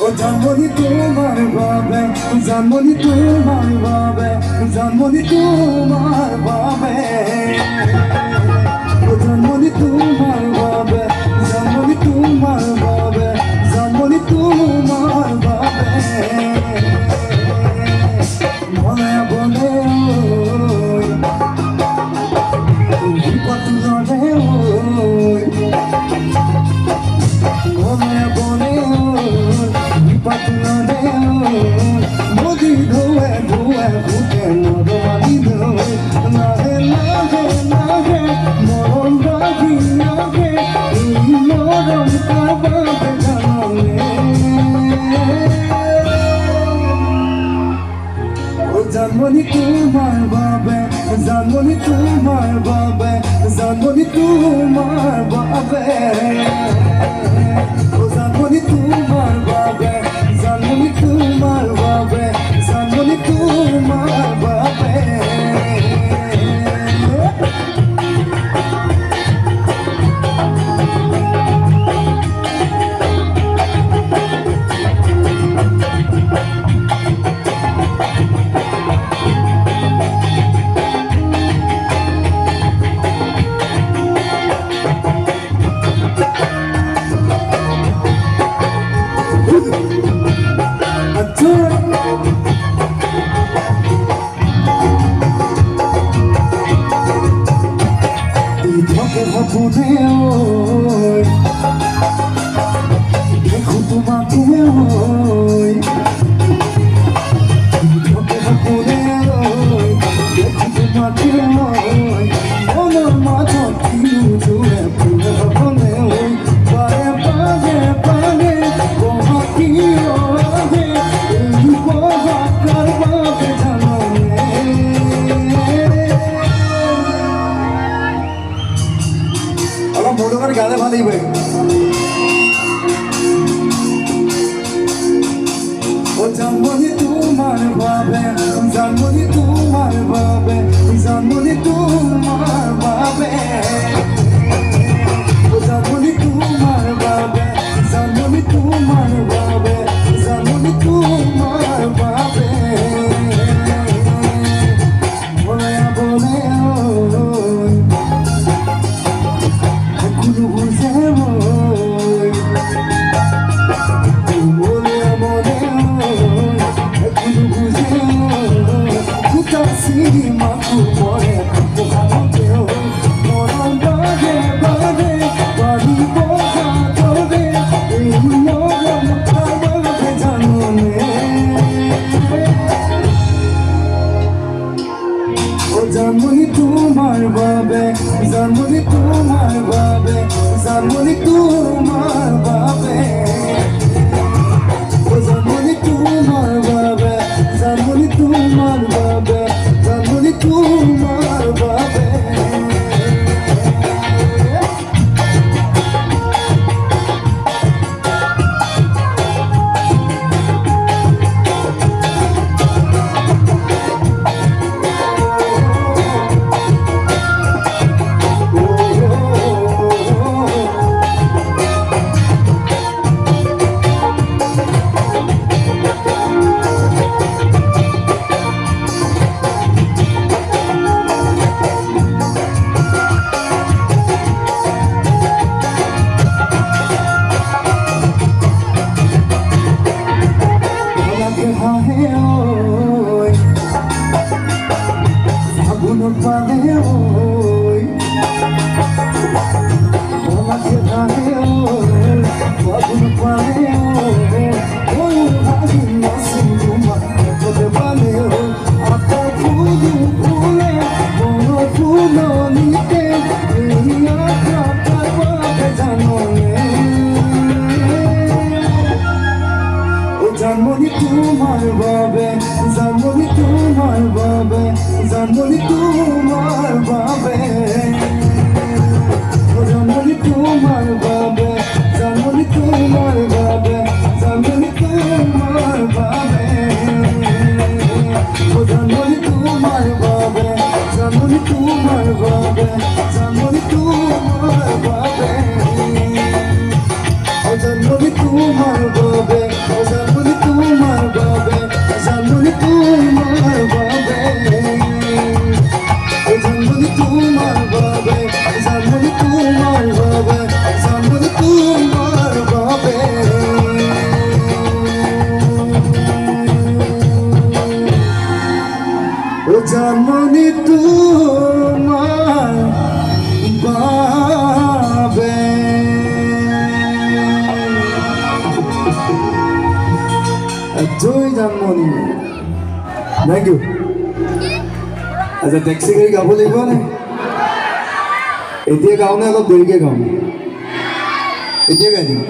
ও জানমনি তোমার বাবে জানমনি তোমার বাবে জানমনি তোমার বাবে ও জানমনি তোমার বাবে জানমনি তোমার বাবে জানমনি তোমার বাবে মনে বলে ওই কত রে ওই মনে বলে Patna de modi dhoe dhoe bhuke modani dhoe nahe nahe nahe moron ragi nahe moron kababe janone o janmoni tumar babe janmoni tumar babe janmoni tumar babe o janmoni tumar babe Zanmoni tumar babe, zanmoni tumar babe. Bune hoy, dekho tomake hoy, toke bune hoy, dekho tomake hoy, monor majho kilu jure bune bune hoy, pare pare pare koha ki hoye, ei koha karbabe janone. मोड़ कर गाने वाले ही ओ जानमनी तुम्हार बाबे जानमनी तुम्हार बाबे जानमनी तुम्हार बाबे ओ जानमनी तुम्हार बाबे जानमनी तुम्हार बाबे जानमनी तुम्हार बाबे बोले बोले Zanmoni tumar babe, zanmoni tumar babe, zanmoni tumar babe. O zanmoni tumar babe, zanmoni tumar babe, zanmoni tumar babe. Zanmoni tumar babe, zanmoni tumar babe, zanmoni tumar babe. Zanmoni tumar babe, zanmoni tumar babe, zanmoni tumar babe. Zanmoni tumar babe, zanmoni tumar babe, zanmoni tumar babe. Zanmoni tumar babe. Joy Janmoni thank you আচ্ছা taxi গাড়ী গাব লাগিব নে এতিয়া গাওঁ নে অলপ দেৰিকৈ গাওঁ এতিয়া গাই দিম